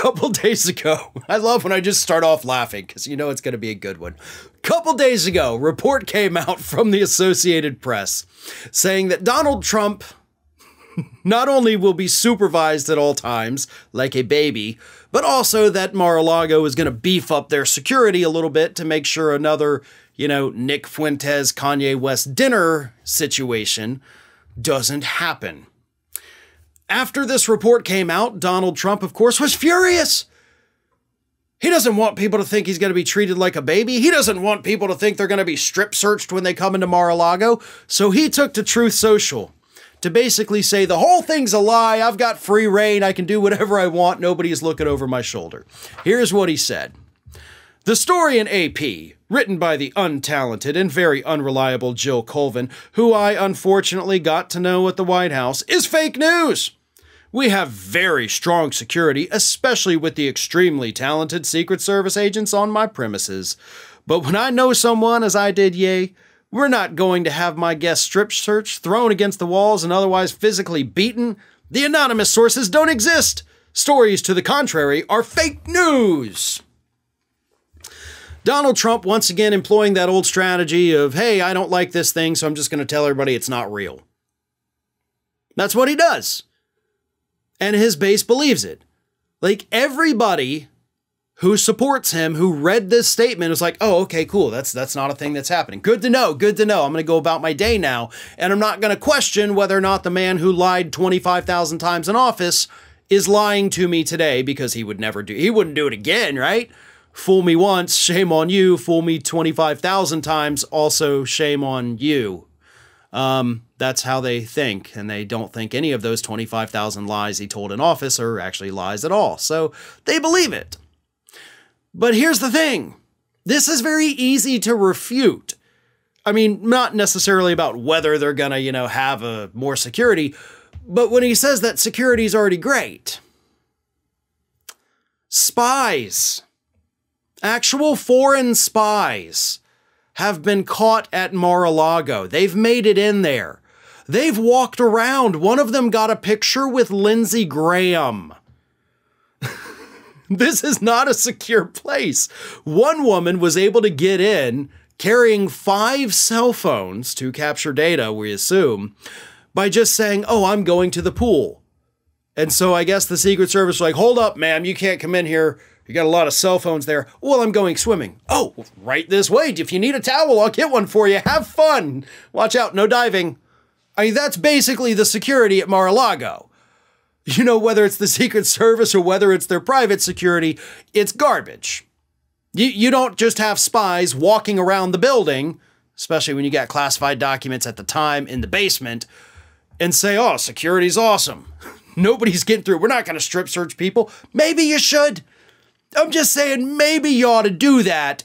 couple days ago, I love when I just start off laughing because you know it's going to be a good one. A couple days ago, a report came out from the Associated Press saying that Donald Trump not only will be supervised at all times like a baby, but also that Mar-a-Lago is going to beef up their security a little bit to make sure another, Nick Fuentes, Kanye West dinner situation doesn't happen. After this report came out, Donald Trump, of course, was furious. He doesn't want people to think he's going to be treated like a baby. He doesn't want people to think they're going to be strip searched when they come into Mar-a-Lago. So he took to Truth Social to basically say the whole thing's a lie. I've got free reign. I can do whatever I want. Nobody's looking over my shoulder. Here's what he said. The story in AP, written by the untalented and very unreliable Jill Colvin, who I unfortunately got to know at the White House, is fake news. We have very strong security, especially with the extremely talented Secret Service agents on my premises. But when I know someone, as I did Ye, we're not going to have my guest strip searched, thrown against the walls, and otherwise physically beaten. The anonymous sources don't exist. Stories to the contrary are fake news. Donald Trump once again employing that old strategy of, hey, I don't like this thing, so I'm just going to tell everybody it's not real. That's what he does. And his base believes it. Like everybody who supports him, who read this statement, is like, oh, okay, cool. That's not a thing that's happening. Good to know. Good to know. I'm going to go about my day now. And I'm not going to question whether or not the man who lied 25,000 times in office is lying to me today, because he wouldn't do it again, right? Fool me once, shame on you. Fool me 25,000 times, also shame on you. That's how they think, and they don't think any of those 25,000 lies he told in office are actually lies at all. So they believe it. But here's the thing. This is very easy to refute. I mean, not necessarily about whether they're gonna, have more security, but when he says that security is already great. Spies. Actual foreign spies have been caught at Mar-a-Lago. They've made it in there. They've walked around. One of them got a picture with Lindsey Graham. This is not a secure place. One woman was able to get in carrying 5 cell phones to capture data, we assume, by just saying, oh, I'm going to the pool. And so I guess the Secret Service was like, hold up, ma'am, you can't come in here. You got a lot of cell phones there. Well, I'm going swimming. Oh, right this way. If you need a towel, I'll get one for you. Have fun. Watch out, no diving. I mean, that's basically the security at Mar-a-Lago. Whether it's the Secret Service or whether it's their private security, it's garbage. You don't just have spies walking around the building, especially when you got classified documents at the time in the basement, and say, oh, security's awesome. Nobody's getting through. We're not going to strip search people. Maybe you should. I'm just saying, maybe you ought to do that,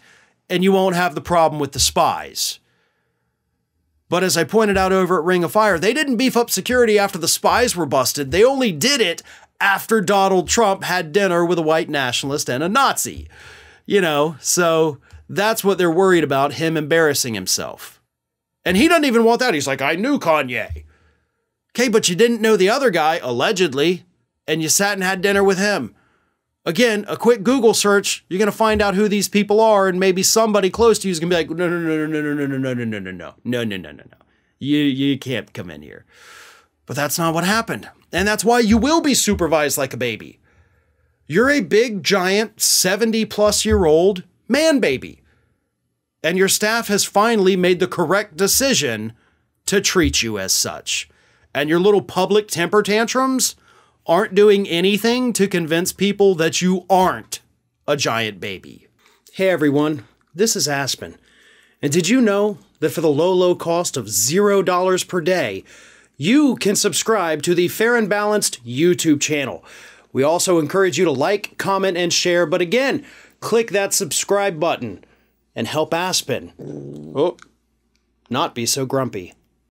and you won't have the problem with the spies. But as I pointed out over at Ring of Fire, they didn't beef up security after the spies were busted. They only did it after Donald Trump had dinner with a white nationalist and a Nazi. So that's what they're worried about, him embarrassing himself. And he doesn't even want that. He's like, I knew Kanye. Okay, but you didn't know the other guy, allegedly, and you sat and had dinner with him. Again, a quick Google search, you're going to find out who these people are, and maybe somebody close to you is going to be like, no. You can't come in here. But that's not what happened. And that's why you will be supervised like a baby. You're a big, giant, 70-plus-year-old man baby. And your staff has finally made the correct decision to treat you as such. And your little public temper tantrums aren't doing anything to convince people that you aren't a giant baby. Hey everyone, this is Aspen. And did you know that for the low cost of $0 per day, you can subscribe to the Fair and Balanced YouTube channel. We also encourage you to like, comment, and share, but again, click that subscribe button and help Aspen not be so grumpy.